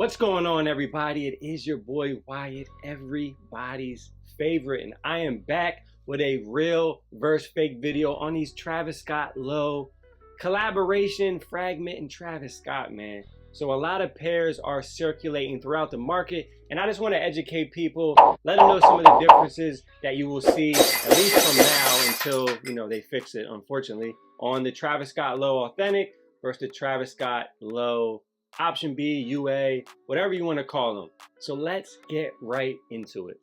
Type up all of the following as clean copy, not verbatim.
What's going on, everybody? It is your boy Wyatt, everybody's favorite, and I am back with a real versus fake video on these Travis Scott Low collaboration, Fragment and Travis Scott, man. So a lot of pairs are circulating throughout the market, and I just want to educate people, let them know some of the differences that you will see, at least from now until, they fix it, unfortunately, on the Travis Scott Low Authentic versus the Travis Scott Low Option B, UA, whatever you want to call them. So let's get right into it.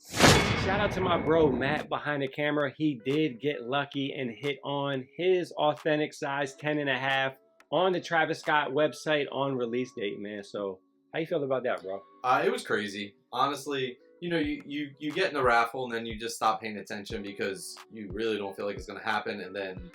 Shout out to my bro Matt behind the camera. He did get lucky and hit on his authentic size 10.5 on the Travis Scott website on release date, man. So how you feel about that, bro? It was crazy. Honestly, you get in the raffle and then you just stop paying attention because you really don't feel like it's gonna happen, and then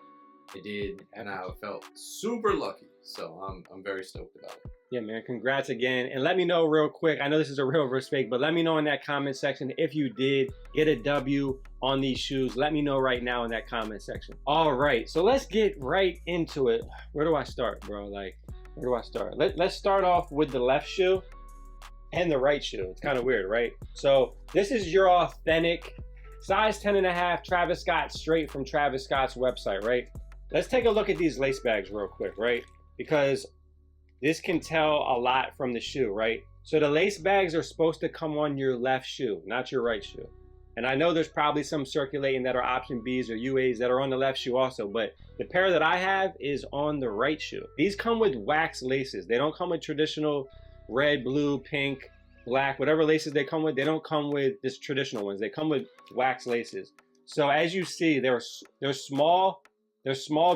it did, and I felt super lucky. So I'm very stoked about it. Yeah, man, congrats again. And let me know real quick, I know this is a real versus fake, but let me know in that comment section if you did get a W on these shoes. Let me know right now in that comment section. All right, so let's get right into it. Where do I start, bro? Where do I start? Let's start off with the left shoe and the right shoe. It's kind of weird, right? So this is your authentic size 10.5 Travis Scott, straight from Travis Scott's website, right? Let's take a look at these lace bags real quick, right? Because this can tell a lot from the shoe, right? So the lace bags are supposed to come on your left shoe, not your right shoe. And I know there's probably some circulating that are option Bs or UAs that are on the left shoe also, but the pair that I have is on the right shoe. These come with wax laces. They don't come with traditional red, blue, pink, black, whatever laces they come with. They don't come with this traditional ones. They come with wax laces. So as you see, they're small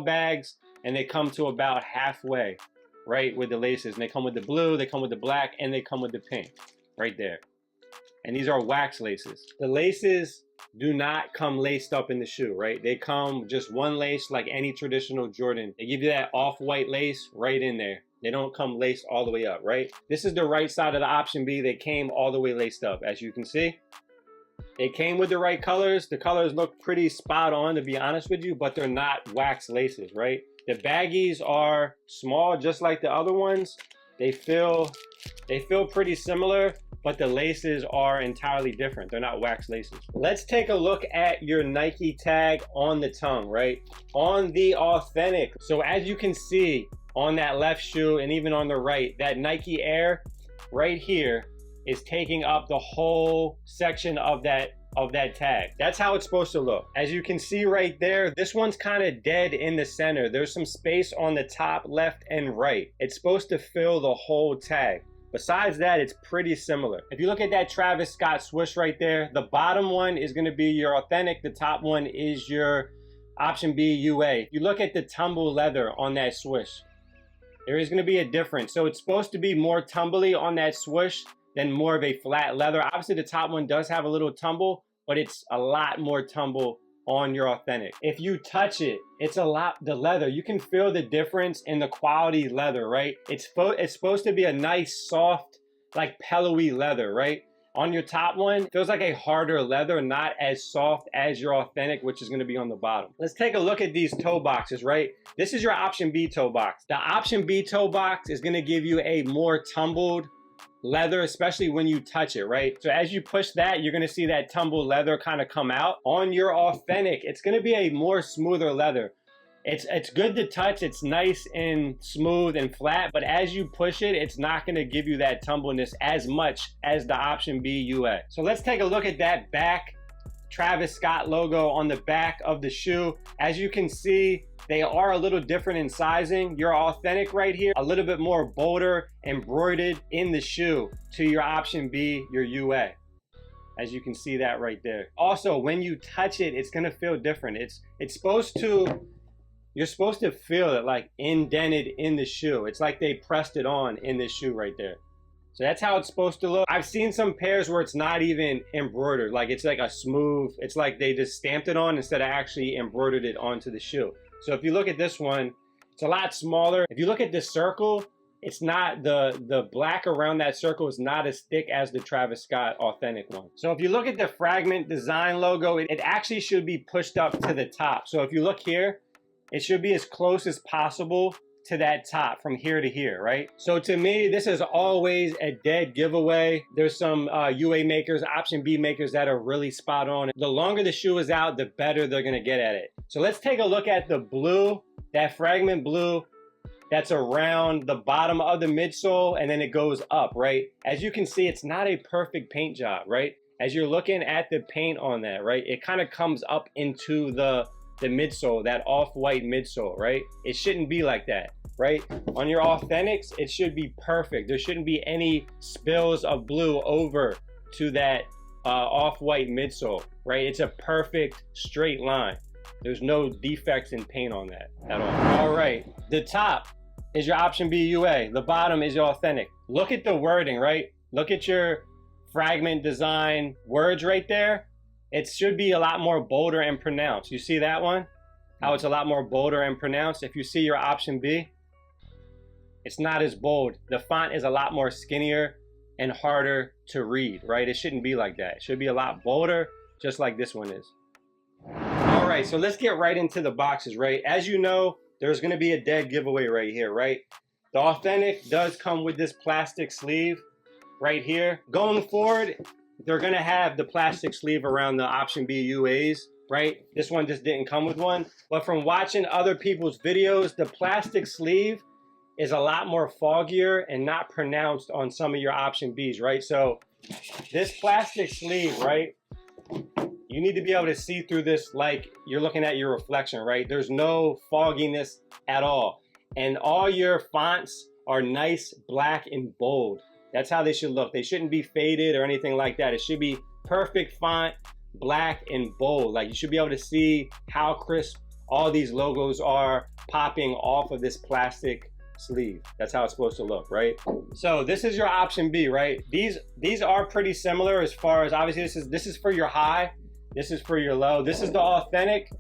bags, and they come to about halfway, right, with the laces. And they come with the blue, they come with the black, and they come with the pink right there. And these are wax laces. The laces do not come laced up in the shoe, right? They come just one lace like any traditional Jordan. They give you that off-white lace right in there. They don't come laced all the way up, right? This is the right side of the option B. They came all the way laced up, as you can see. They came with the right colors. The colors look pretty spot on, to be honest with you, but they're not wax laces, right? The baggies are small, just like the other ones. They feel pretty similar, but the laces are entirely different. They're not wax laces. Let's take a look at your Nike tag on the tongue, right? On the authentic. So as you can see on that left shoe and even on the right, that Nike Air right here is taking up the whole section of that tag. That's how it's supposed to look. As you can see right there, this one's kind of dead in the center. There's some space on the top, left, and right. It's supposed to fill the whole tag. Besides that, it's pretty similar. If you look at that Travis Scott swoosh right there, the bottom one is going to be your authentic. The top one is your option B UA. If you look at the tumble leather on that swoosh, there is going to be a difference. So it's supposed to be more tumbly on that swoosh than more of a flat leather. Obviously the top one does have a little tumble, but it's a lot more tumble on your authentic. If you touch it, it's the leather. You can feel the difference in the quality leather, right? It's supposed to be a nice, soft, like pillowy leather, right? On your top one, it feels like a harder leather, not as soft as your authentic, which is gonna be on the bottom. Let's take a look at these toe boxes, right? This is your option B toe box. The option B toe box is gonna give you a more tumbled leather, especially when you touch it, right? So as you push that, you're gonna see that tumbled leather kind of come out. On your authentic, it's gonna be a more smoother leather. It's good to touch, it's nice and smooth and flat, but as you push it, it's not gonna give you that tumbleness as much as the option B UA. So let's take a look at that back Travis Scott logo on the back of the shoe. As you can see, they are a little different in sizing. Your authentic right here, a little bit more bolder, embroidered in the shoe to your option B, your UA. As you can see that right there. Also, when you touch it, it's gonna feel different. You're supposed to feel it like indented in the shoe. It's like they pressed it on in the shoe right there. So that's how it's supposed to look. I've seen some pairs where it's not even embroidered. Like it's like a smooth, it's like they just stamped it on instead of actually embroidered it onto the shoe. So if you look at this one, it's a lot smaller. If you look at the circle, it's not, the black around that circle is not as thick as the Travis Scott authentic one. So if you look at the Fragment design logo, it actually should be pushed up to the top. So if you look here, it should be as close as possible to that top from here to here, right? So to me, this is always a dead giveaway. There's some UA makers, option B makers that are really spot on. The longer the shoe is out, the better they're gonna get at it. So let's take a look at the blue, that Fragment blue that's around the bottom of the midsole, and then it goes up, right? As you can see, it's not a perfect paint job, right? As you're looking at the paint on that, right? It kind of comes up into the midsole, that off-white midsole, right? It shouldn't be like that, right? On your Authentics, it should be perfect. There shouldn't be any spills of blue over to that off-white midsole, right? It's a perfect straight line. There's no defects in paint on that at all. All right, the top is your option B UA. The bottom is your Authentic. Look at the wording, right? Look at your Fragment design words right there. It should be a lot more bolder and pronounced. You see that one? How it's a lot more bolder and pronounced. If you see your option B, it's not as bold. The font is a lot more skinnier and harder to read, right? It shouldn't be like that. It should be a lot bolder, just like this one is. All right, so let's get right into the boxes, right? As you know, there's gonna be a dead giveaway right here, right? The Authentic does come with this plastic sleeve right here. Going forward, they're gonna have the plastic sleeve around the option B UAs, right? This one just didn't come with one. But from watching other people's videos, the plastic sleeve is a lot more foggier and not pronounced on some of your option Bs, right? So this plastic sleeve, right? You need to be able to see through this like you're looking at your reflection, right? There's no fogginess at all. And all your fonts are nice, black, and bold. That's how they should look. They shouldn't be faded or anything like that. It should be perfect font, black and bold. Like you should be able to see how crisp all these logos are popping off of this plastic sleeve. That's how it's supposed to look, right? So this is your option B, right? These are pretty similar as far as, obviously this is for your high, this is for your low. This is the Authentic.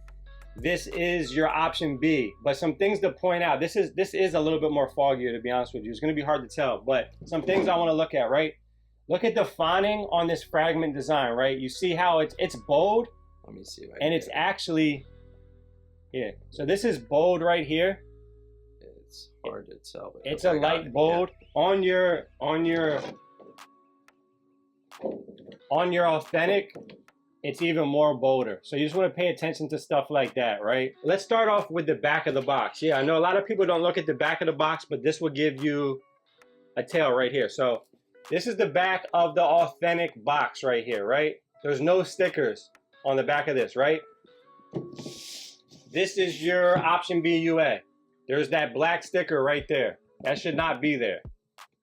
This is your option B, but some things to point out. This is a little bit more foggier, to be honest with you. It's gonna be hard to tell, but some things I wanna look at, right? Look at the fonting on this Fragment design, right? You see how it's bold? Let me see. And it's actually, yeah. So this is bold right here. It's hard to tell. But it's a light bold. Yeah. On your Authentic, it's even more bolder. So you just want to pay attention to stuff like that, right? Let's start off with the back of the box. Yeah, I know a lot of people don't look at the back of the box, but this will give you a tail right here. So this is the back of the Authentic box right here, right? There's no stickers on the back of this, right? This is your option B UA. There's that black sticker right there. That should not be there.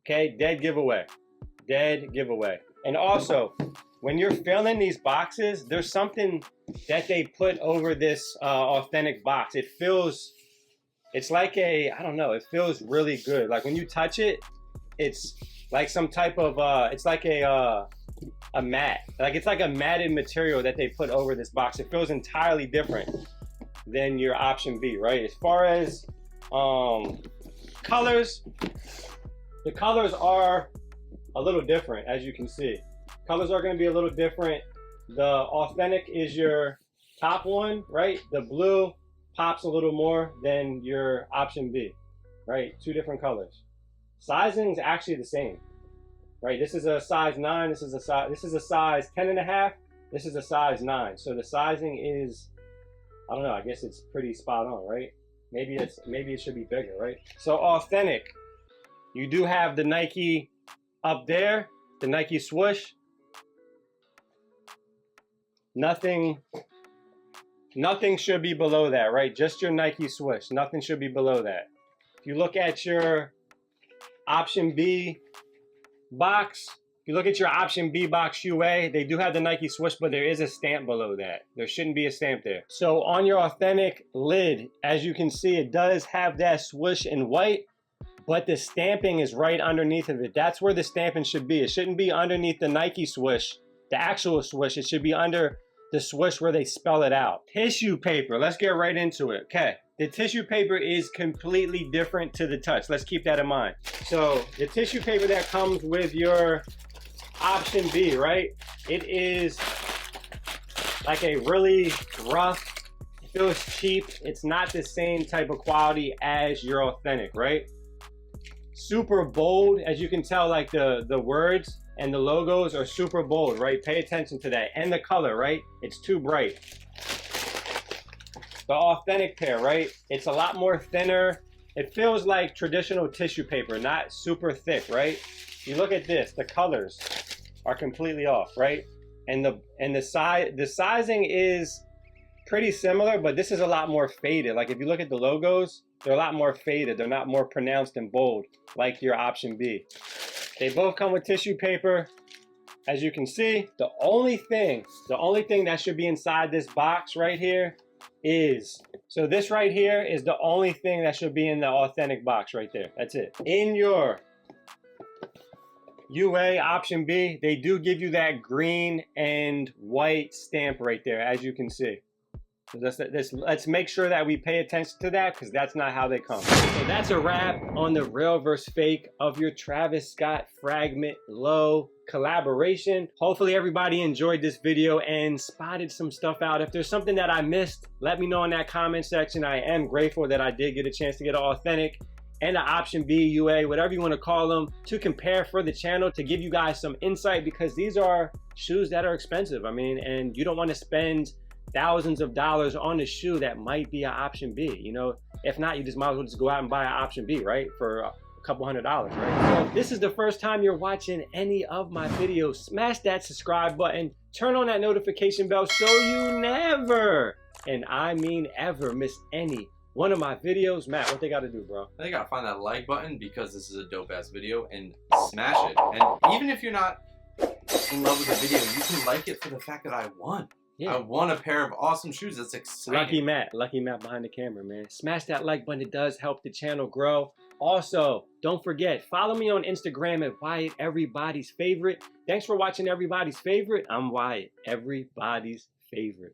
Okay, dead giveaway. Dead giveaway. And also, when you're filling these boxes, there's something that they put over this Authentic box. It's like a, I don't know, it feels really good. Like when you touch it, it's like some type of, it's like a mat. Like it's like a matted material that they put over this box. It feels entirely different than your option B, right? As far as colors, the colors are a little different, as you can see. Colors are going to be a little different. The Authentic is your top one, right? The blue pops a little more than your option B, right? Two different colors. Sizing is actually the same, right? This is a size 9. This is a size 10.5. This is a size 9. So the sizing is, I don't know. I guess it's pretty spot on, right? Maybe it should be bigger, right? So Authentic, you do have the Nike up there, the Nike swoosh. Nothing should be below that, right? Just your Nike swoosh. Nothing should be below that. If you look at your option B box, if you look at your option B box UA, they do have the Nike swoosh, but there is a stamp below that. There shouldn't be a stamp there. So on your Authentic lid, as you can see, it does have that swoosh in white, but the stamping is right underneath of it. That's where the stamping should be. It shouldn't be underneath the Nike swoosh, the actual swoosh. It should be under the swoosh where they spell it out. Tissue paper, let's get right into it. Okay, the tissue paper is completely different to the touch. Let's keep that in mind. So the tissue paper that comes with your option B, right? It is like a really rough, feels cheap. It's not the same type of quality as your authentic, right? Super bold, as you can tell, like the words and the logos are super bold, right? Pay attention to that. And the color, right? It's too bright. The authentic pair, right? It's a lot more thinner. It feels like traditional tissue paper, not super thick, right? You look at this, the colors are completely off, right? And the sizing is pretty similar, but this is a lot more faded. Like if you look at the logos, they're a lot more faded. They're not more pronounced and bold like your option B. They both come with tissue paper. As you can see, the only thing that should be inside this box right here is, so this right here is the only thing that should be in the authentic box right there. That's it. In your UA option B, they do give you that green and white stamp right there, as you can see. So let's make sure that we pay attention to that, because that's not how they come. So that's a wrap on the real versus fake of your Travis Scott Fragment Low collaboration. Hopefully everybody enjoyed this video and spotted some stuff out. If there's something that I missed, let me know in that comment section. I am grateful that I did get a chance to get an authentic and an option B, UA, whatever you want to call them, to compare for the channel, to give you guys some insight, because these are shoes that are expensive. I mean, and you don't want to spend thousands of dollars on a shoe that might be an option B. You know, if not, you just might as well just go out and buy an option B, right? For a couple $100, right? So if this is the first time you're watching any of my videos, smash that subscribe button, turn on that notification bell so you never, and I mean ever, miss any one of my videos. Matt, what they got to do, bro? They gotta find that like button, because this is a dope ass video, and smash it. And even if you're not in love with the video, you can like it for the fact that I won. Yeah. I won a pair of awesome shoes. That's exciting. Lucky Matt behind the camera, man. Smash that like button. It does help the channel grow. Also, don't forget, follow me on Instagram at Wyatt Everybody's Favorite. Thanks for watching Everybody's Favorite. I'm Wyatt, everybody's favorite.